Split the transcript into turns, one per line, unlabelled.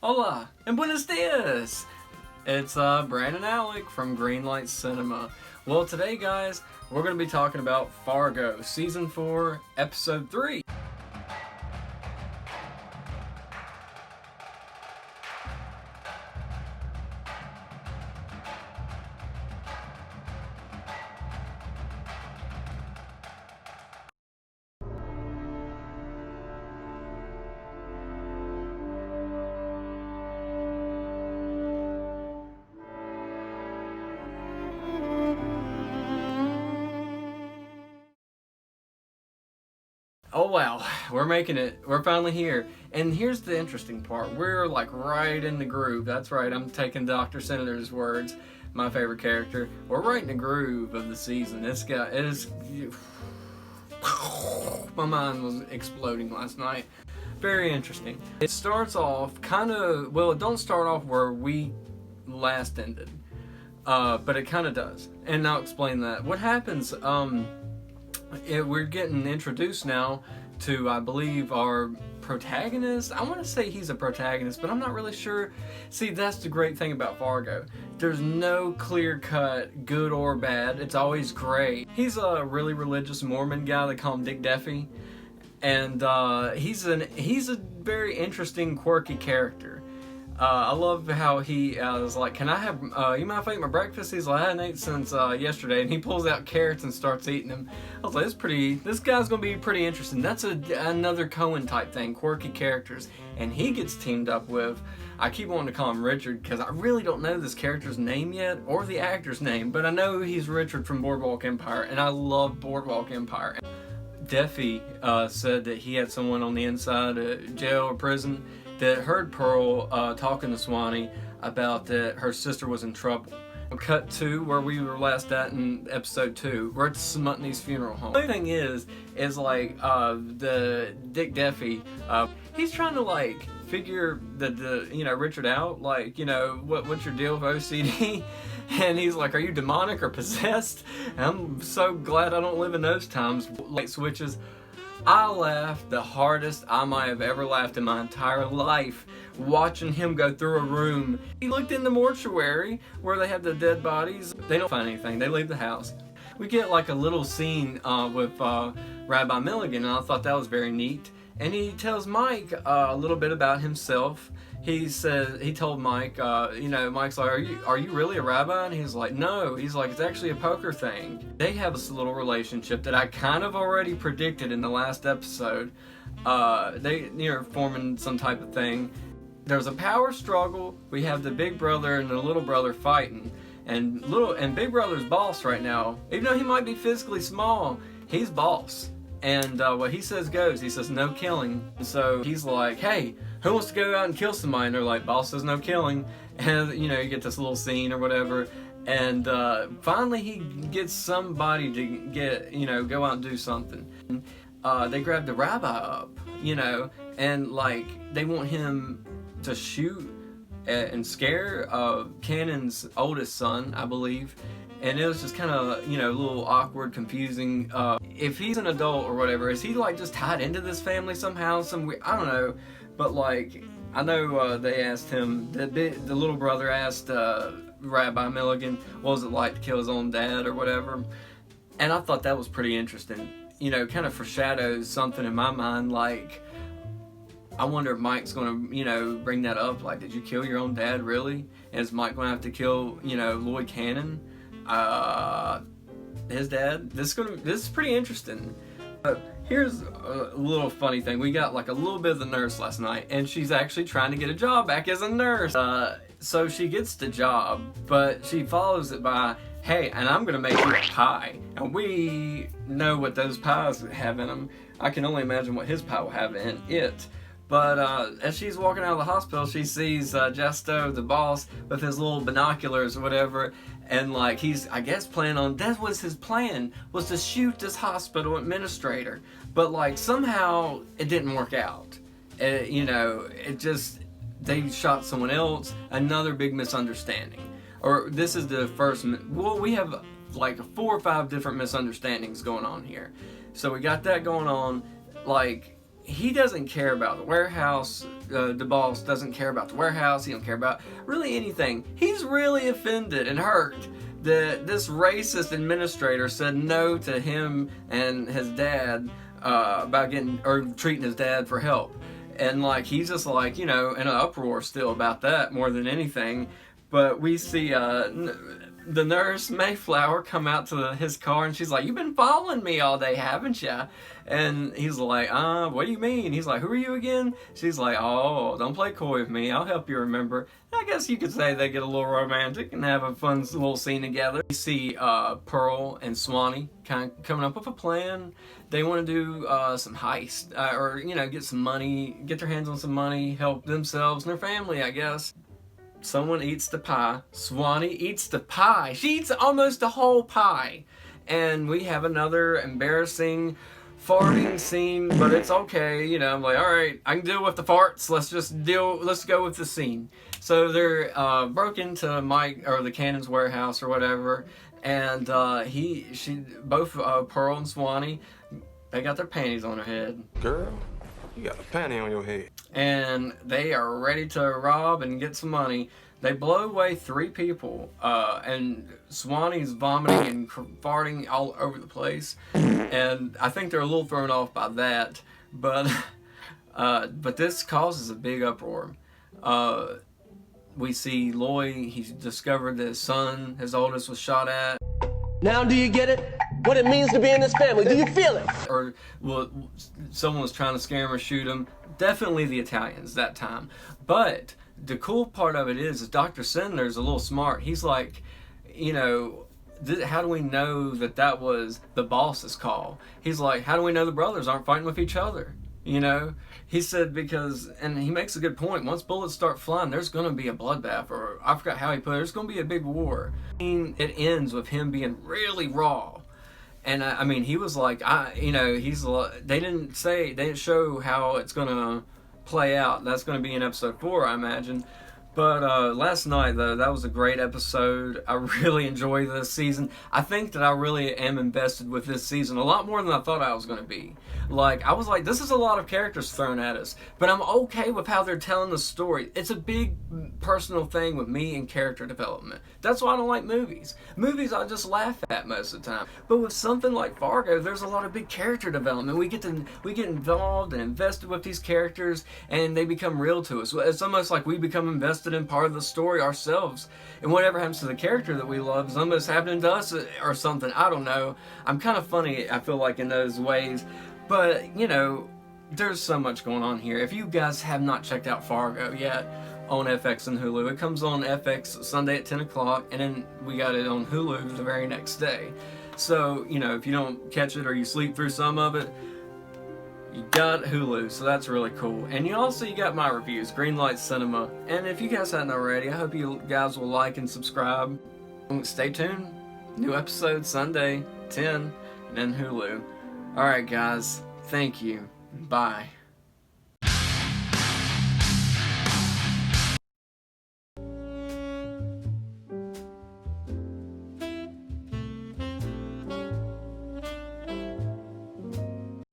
Hola, and buenos dias! It's Brandon Alec from Greenlight Cinema. Well, today, guys, we're going to be talking about Fargo, Season 4, Episode 3. Oh wow, we're making it. We're finally here. And here's the interesting part. We're like right in the groove. That's right, I'm taking Dr. Senator's words, my favorite character. We're right in the groove of the season. It is... My mind was exploding last night. Very interesting. It starts off kind of... Well, it don't start off where we last ended. But it kind of does. And I'll explain that. What happens... we're getting introduced now to, I believe, our protagonist. I want to say he's a protagonist, but I'm not really sure. See, that's the great thing about Fargo. There's no clear-cut good or bad. It's always gray. He's a really religious Mormon guy. They call him Dick Deffy. And he's a very interesting, quirky character. I love how he was like, can I have, you mind if I eat my breakfast? He's like, I hadn't ate since yesterday. And he pulls out carrots and starts eating them. I was like, this guy's going to be pretty interesting. That's another Coen type thing, quirky characters. And he gets teamed up with, I keep wanting to call him Richard because I really don't know this character's name yet or the actor's name. But I know he's Richard from Boardwalk Empire. And I love Boardwalk Empire. Deffy said that he had someone on the inside of jail or prison that heard Pearl talking to Swanee about that her sister was in trouble. Cut to where we were last at in episode 2. We're at Smutney's funeral home. The thing is like the Dick Deffy, he's trying to like figure the Richard out, like, what's your deal with OCD? And he's like, are you demonic or possessed? And I'm so glad I don't live in those times. Light switches. I laughed the hardest I might have ever laughed in my entire life watching him go through a room. He looked in the mortuary where they have the dead bodies. They don't find anything. They leave the house. We get like a little scene with Rabbi Milligan, and I thought that was very neat. And he tells Mike a little bit about himself. He told Mike, Mike's like, are you really a rabbi? And he's like, no. He's like, it's actually a poker thing. They have this little relationship that I kind of already predicted in the last episode. They're forming some type of thing. There's a power struggle. We have the big brother and the little brother fighting. And big brother's boss right now. Even though he might be physically small, he's boss. And what he says goes. He says no killing. So he's like, hey, who wants to go out and kill somebody? And they're like, boss says no killing. And you get this little scene or whatever. And finally he gets somebody to go out and do something. They grab the rabbi up, and like they want him to shoot and scare Cannon's oldest son, I believe. And it was just kind of, a little awkward, confusing. If he's an adult or whatever, is he like just tied into this family somehow? I don't know. But like, I know they asked him, the little brother asked Rabbi Milligan, what was it like to kill his own dad or whatever? And I thought that was pretty interesting. Kind of foreshadows something in my mind, like, I wonder if Mike's going to, bring that up. Like, did you kill your own dad, really? And is Mike going to have to kill, Lloyd Cannon? His dad? This is pretty interesting. Here's a little funny thing. We got like a little bit of the nurse last night, and she's actually trying to get a job back as a nurse. So she gets the job, but she follows it by, hey, and I'm gonna make you a pie. And we know what those pies have in them. I can only imagine what his pie will have in it. But as she's walking out of the hospital, she sees Justo, the boss, with his little binoculars or whatever, and like he's, I guess, that was his plan, was to shoot this hospital administrator. But like somehow it didn't work out. They shot someone else, another big misunderstanding. Or this is the first, we have like 4 or 5 different misunderstandings going on here. So we got that going on, like, he doesn't care about the warehouse. The boss doesn't care about the warehouse. He don't care about really anything. He's really offended and hurt that this racist administrator said no to him and his dad about getting or treating his dad for help. And like he's just like, you know, in an uproar still about that more than anything. But we see the nurse Mayflower come out to his car, and she's like, "You've been following me all day, haven't you?" And he's like, "What do you mean?" He's like, "Who are you again?" She's like, "Oh, don't play coy with me. I'll help you remember." I guess you could say they get a little romantic and have a fun little scene together. We see Pearl and Swanee kind of coming up with a plan. They want to do some heist, or you know, get some money, get their hands on some money, help themselves and their family, I guess. Someone eats the pie. Swanee eats the pie. She eats almost the whole pie. And we have another embarrassing farting scene, but it's okay. You know, I'm like, all right, I can deal with the farts. Let's go with the scene. So they're broke into Mike or the Cannon's warehouse or whatever, and both Pearl and Swanee, they got their panties on their head.
Girl, you got a panty on your head.
And they are ready to rob and get some money. They blow away 3 people, and Swanee's vomiting and farting all over the place. And I think they're a little thrown off by that, but this causes a big uproar. We see Loy. He's discovered that his son, his oldest, was shot at.
Now do you get it? What it means to be in this family? Do you feel it?
Or well, someone was trying to scare him or shoot him. Definitely the Italians that time. But the cool part of it is Dr. Sandler's a little smart. He's like, you know, how do we know that was the boss's call? He's like, how do we know the brothers aren't fighting with each other? You know, he said because, and he makes a good point, once bullets start flying, there's going to be a bloodbath, or I forgot how he put it, there's going to be a big war. It ends with him being really raw. And I mean, he was like, they didn't show how it's going to play out. That's going to be in episode 4, I imagine. But last night, though, that was a great episode. I really enjoy this season. I think that I really am invested with this season a lot more than I thought I was going to be. Like, I was like, this is a lot of characters thrown at us, but I'm okay with how they're telling the story. It's a big personal thing with me and character development. That's why I don't like movies. Movies I just laugh at most of the time. But with something like Fargo, there's a lot of big character development. We get involved and invested with these characters, and they become real to us. It's almost like we become invested in part of the story ourselves. And whatever happens to the character that we love is almost happening to us or something. I don't know. I'm kind of funny, I feel like, in those ways. But, you know, there's so much going on here. If you guys have not checked out Fargo yet on FX and Hulu, it comes on FX Sunday at 10 o'clock, and then we got it on Hulu the very next day. So, you know, if you don't catch it or you sleep through some of it, you got Hulu, so that's really cool. And you got my reviews, Greenlight Cinema. And if you guys hadn't already, I hope you guys will like and subscribe. Stay tuned. New episode Sunday, 10, and then Hulu. Alright guys, thank you. Bye.